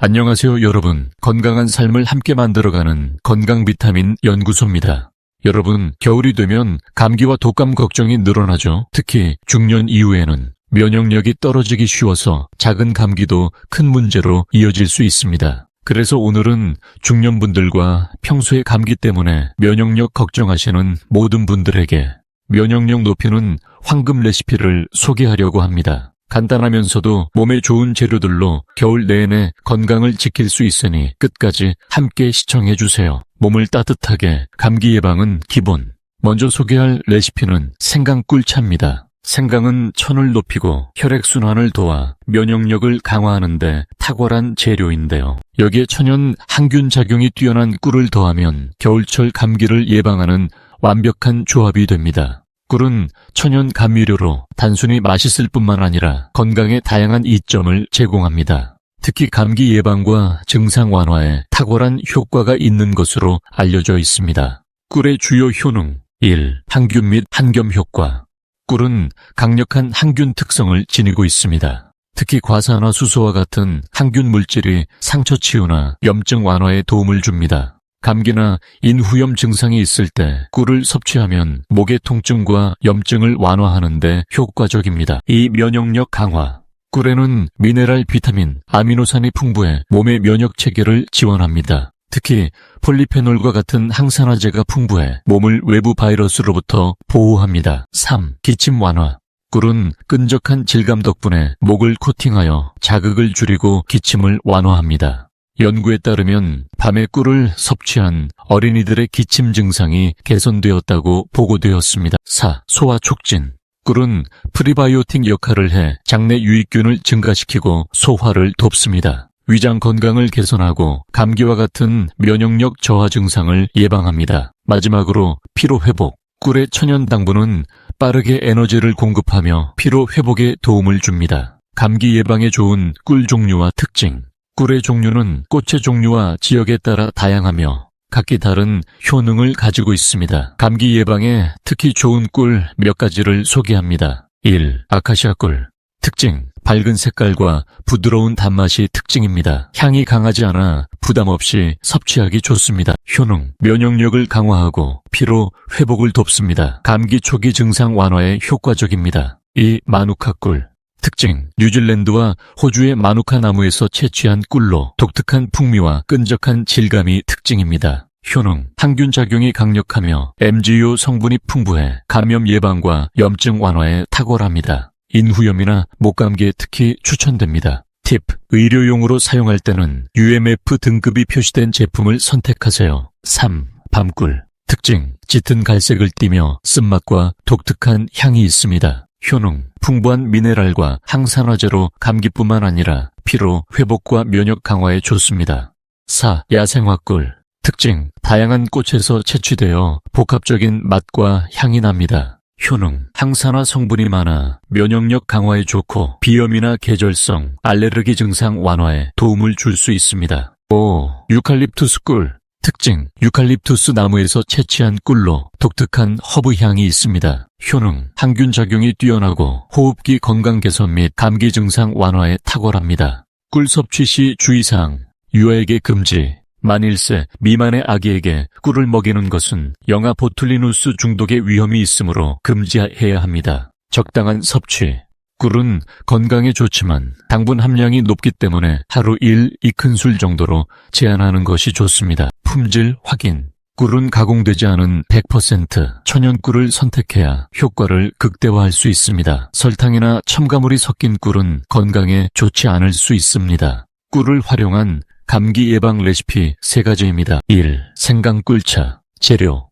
안녕하세요 여러분. 건강한 삶을 함께 만들어가는 건강비타민 연구소입니다. 여러분, 겨울이 되면 감기와 독감 걱정이 늘어나죠. 특히 중년 이후에는 면역력이 떨어지기 쉬워서 작은 감기도 큰 문제로 이어질 수 있습니다. 그래서 오늘은 중년분들과 평소에 감기 때문에 면역력 걱정하시는 모든 분들에게 면역력 높이는 황금 레시피를 소개하려고 합니다. 간단하면서도 몸에 좋은 재료들로 겨울 내내 건강을 지킬 수 있으니 끝까지 함께 시청해주세요. 몸을 따뜻하게, 감기 예방은 기본. 먼저 소개할 레시피는 생강꿀차입니다. 생강은 천을 높이고 혈액순환을 도와 면역력을 강화하는 데 탁월한 재료인데요. 여기에 천연 항균 작용이 뛰어난 꿀을 더하면 겨울철 감기를 예방하는 완벽한 조합이 됩니다. 꿀은 천연 감미료로 단순히 맛있을 뿐만 아니라 건강에 다양한 이점을 제공합니다. 특히 감기 예방과 증상 완화에 탁월한 효과가 있는 것으로 알려져 있습니다. 꿀의 주요 효능 1. 항균 및 한겸 효과. 꿀은 강력한 항균 특성을 지니고 있습니다. 특히 과산화수소와 같은 항균 물질이 상처 치유나 염증 완화에 도움을 줍니다. 감기나 인후염 증상이 있을 때 꿀을 섭취하면 목의 통증과 염증을 완화하는 데 효과적입니다. 2. 면역력 강화. 꿀에는 미네랄, 비타민, 아미노산이 풍부해 몸의 면역 체계를 지원합니다. 특히 폴리페놀과 같은 항산화제가 풍부해 몸을 외부 바이러스로부터 보호합니다. 3. 기침 완화. 꿀은 끈적한 질감 덕분에 목을 코팅하여 자극을 줄이고 기침을 완화합니다. 연구에 따르면 밤에 꿀을 섭취한 어린이들의 기침 증상이 개선되었다고 보고되었습니다. 4. 소화 촉진. 꿀은 프리바이오틱 역할을 해 장내 유익균을 증가시키고 소화를 돕습니다. 위장 건강을 개선하고 감기와 같은 면역력 저하 증상을 예방합니다. 마지막으로 피로 회복. 꿀의 천연 당분은 빠르게 에너지를 공급하며 피로 회복에 도움을 줍니다. 감기 예방에 좋은 꿀 종류와 특징. 꿀의 종류는 꽃의 종류와 지역에 따라 다양하며 각기 다른 효능을 가지고 있습니다. 감기 예방에 특히 좋은 꿀 몇 가지를 소개합니다. 1. 아카시아 꿀. 특징. 밝은 색깔과 부드러운 단맛이 특징입니다. 향이 강하지 않아 부담 없이 섭취하기 좋습니다. 효능. 면역력을 강화하고 피로 회복을 돕습니다. 감기 초기 증상 완화에 효과적입니다. 2. 마누카 꿀. 특징. 뉴질랜드와 호주의 마누카 나무에서 채취한 꿀로 독특한 풍미와 끈적한 질감이 특징입니다. 효능. 항균 작용이 강력하며 MGO 성분이 풍부해 감염 예방과 염증 완화에 탁월합니다. 인후염이나 목감기에 특히 추천됩니다. 팁. 의료용으로 사용할 때는 UMF 등급이 표시된 제품을 선택하세요. 3. 밤꿀. 특징. 짙은 갈색을 띠며 쓴맛과 독특한 향이 있습니다. 효능. 풍부한 미네랄과 항산화제로 감기뿐만 아니라 피로 회복과 면역 강화에 좋습니다. 4. 야생화꿀. 특징. 다양한 꽃에서 채취되어 복합적인 맛과 향이 납니다. 효능. 항산화 성분이 많아 면역력 강화에 좋고 비염이나 계절성, 알레르기 증상 완화에 도움을 줄 수 있습니다. 5. 유칼립투스 꿀. 특징. 유칼립투스 나무에서 채취한 꿀로 독특한 허브 향이 있습니다. 효능. 항균 작용이 뛰어나고 호흡기 건강 개선 및 감기 증상 완화에 탁월합니다. 꿀 섭취 시 주의사항. 유아에게 금지. 만 1세 미만의 아기에게 꿀을 먹이는 것은 영아 보툴리누스 중독의 위험이 있으므로 금지해야 합니다. 적당한 섭취. 꿀은 건강에 좋지만 당분 함량이 높기 때문에 하루 2큰술 정도로 제한하는 것이 좋습니다. 품질 확인. 꿀은 가공되지 않은 100% 천연 꿀을 선택해야 효과를 극대화할 수 있습니다. 설탕이나 첨가물이 섞인 꿀은 건강에 좋지 않을 수 있습니다. 꿀을 활용한 감기 예방 레시피 3가지입니다. 1. 생강꿀차. 재료.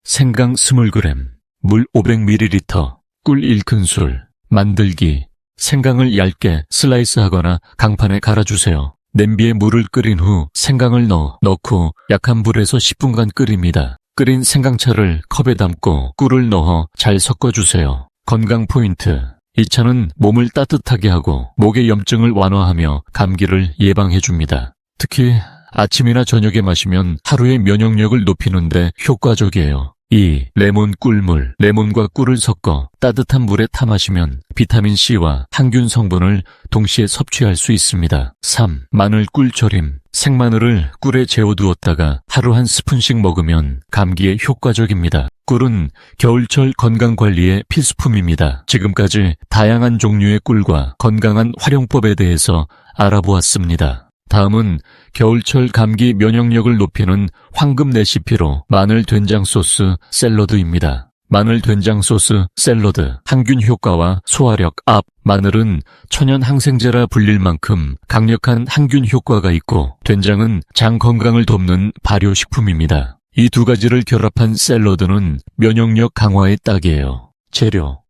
생강 20g, 물 500ml, 꿀 1큰술. 만들기. 생강을 얇게 슬라이스하거나 강판에 갈아주세요. 냄비에 물을 끓인 후 생강을 넣고 약한 불에서 10분간 끓입니다. 끓인 생강차를 컵에 담고 꿀을 넣어 잘 섞어주세요. 건강 포인트. 이 차는 몸을 따뜻하게 하고 목의 염증을 완화하며 감기를 예방해줍니다. 특히 아침이나 저녁에 마시면 하루의 면역력을 높이는 데 효과적이에요. 2. 레몬 꿀물. 레몬과 꿀을 섞어 따뜻한 물에 타 마시면 비타민C와 항균 성분을 동시에 섭취할 수 있습니다. 3. 마늘 꿀 절임. 생마늘을 꿀에 재워두었다가 하루 한 스푼씩 먹으면 감기에 효과적입니다. 꿀은 겨울철 건강관리의 필수품입니다. 지금까지 다양한 종류의 꿀과 건강한 활용법에 대해서 알아보았습니다. 다음은 겨울철 감기 면역력을 높이는 황금 레시피로 마늘 된장 소스 샐러드입니다. 마늘 된장 소스 샐러드. 항균 효과와 소화력 업. 마늘은 천연 항생제라 불릴 만큼 강력한 항균 효과가 있고, 된장은 장 건강을 돕는 발효식품입니다. 이 두 가지를 결합한 샐러드는 면역력 강화에 딱이에요. 재료: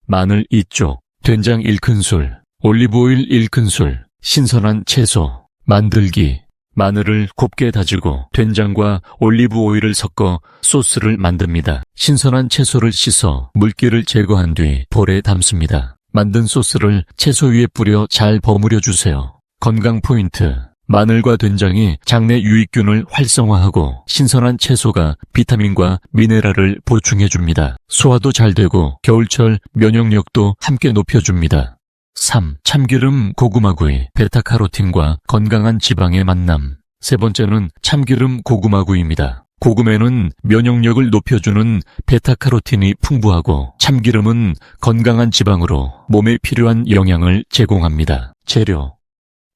마늘 2쪽, 된장 1큰술, 올리브오일 1큰술, 신선한 채소. 만들기: 마늘을 곱게 다지고 된장과 올리브오일을 섞어 소스를 만듭니다. 신선한 채소를 씻어 물기를 제거한 뒤 볼에 담습니다. 만든 소스를 채소 위에 뿌려 잘 버무려 주세요. 건강 포인트: 마늘과 된장이 장내 유익균을 활성화하고 신선한 채소가 비타민과 미네랄을 보충해줍니다. 소화도 잘 되고 겨울철 면역력도 함께 높여줍니다. 3. 참기름 고구마구이. 베타카로틴과 건강한 지방의 만남. 세 번째는 참기름 고구마구이입니다. 고구마에는 면역력을 높여주는 베타카로틴이 풍부하고, 참기름은 건강한 지방으로 몸에 필요한 영양을 제공합니다. 재료: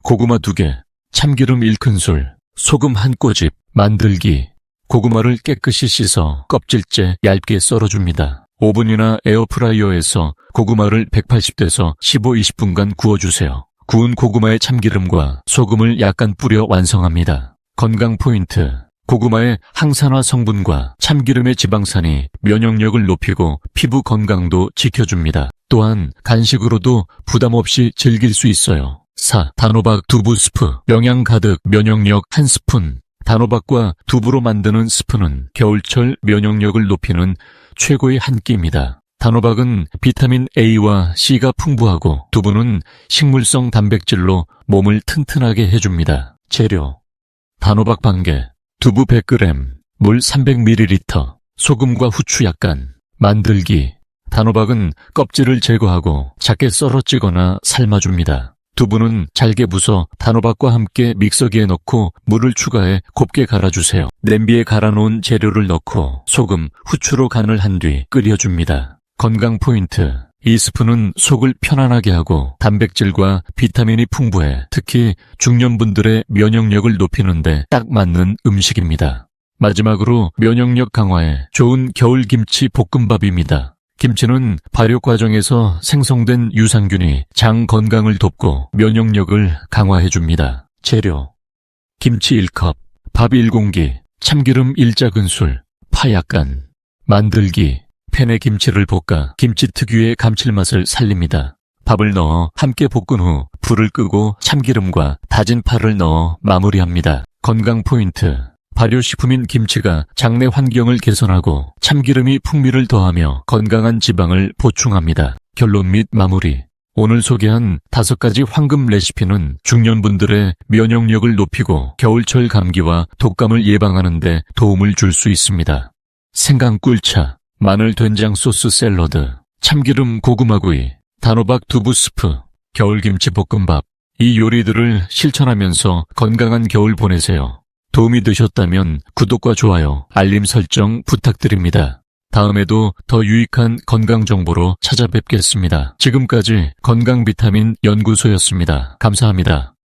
고구마 2개, 참기름 1큰술, 소금 1꼬집. 만들기: 고구마를 깨끗이 씻어 껍질째 얇게 썰어줍니다. 오븐이나 에어프라이어에서 고구마를 180도에서 15-20분간 구워주세요. 구운 고구마에 참기름과 소금을 약간 뿌려 완성합니다. 건강 포인트: 고구마의 항산화 성분과 참기름의 지방산이 면역력을 높이고 피부 건강도 지켜줍니다. 또한 간식으로도 부담 없이 즐길 수 있어요. 4. 단호박 두부 스프. 영양 가득 면역력 1스푼. 단호박과 두부로 만드는 스프는 겨울철 면역력을 높이는 최고의 한 끼입니다. 단호박은 비타민 A와 C가 풍부하고, 두부는 식물성 단백질로 몸을 튼튼하게 해줍니다. 재료: 단호박 1개, 두부 100g, 물 300ml, 소금과 후추 약간. 만들기: 단호박은 껍질을 제거하고 작게 썰어 찌거나 삶아줍니다. 두부는 잘게 부숴 단호박과 함께 믹서기에 넣고 물을 추가해 곱게 갈아주세요. 냄비에 갈아놓은 재료를 넣고 소금, 후추로 간을 한 뒤 끓여줍니다. 건강 포인트: 이 스프는 속을 편안하게 하고 단백질과 비타민이 풍부해 특히 중년분들의 면역력을 높이는데 딱 맞는 음식입니다. 마지막으로 면역력 강화에 좋은 겨울김치 볶음밥입니다. 김치는 발효 과정에서 생성된 유산균이 장 건강을 돕고 면역력을 강화해줍니다. 재료: 김치 1컵, 밥 1공기, 참기름 1작은술, 파 약간. 만들기: 팬에 김치를 볶아 김치 특유의 감칠맛을 살립니다. 밥을 넣어 함께 볶은 후 불을 끄고 참기름과 다진 파를 넣어 마무리합니다. 건강 포인트: 발효식품인 김치가 장내 환경을 개선하고 참기름이 풍미를 더하며 건강한 지방을 보충합니다. 결론 및 마무리: 오늘 소개한 5가지 황금 레시피는 중년분들의 면역력을 높이고 겨울철 감기와 독감을 예방하는 데 도움을 줄 수 있습니다. 생강 꿀차, 마늘 된장 소스 샐러드, 참기름 고구마구이, 단호박 두부 스프, 겨울김치 볶음밥. 이 요리들을 실천하면서 건강한 겨울 보내세요. 도움이 되셨다면 구독과 좋아요, 알림 설정 부탁드립니다. 다음에도 더 유익한 건강 정보로 찾아뵙겠습니다. 지금까지 건강 비타민 연구소였습니다. 감사합니다.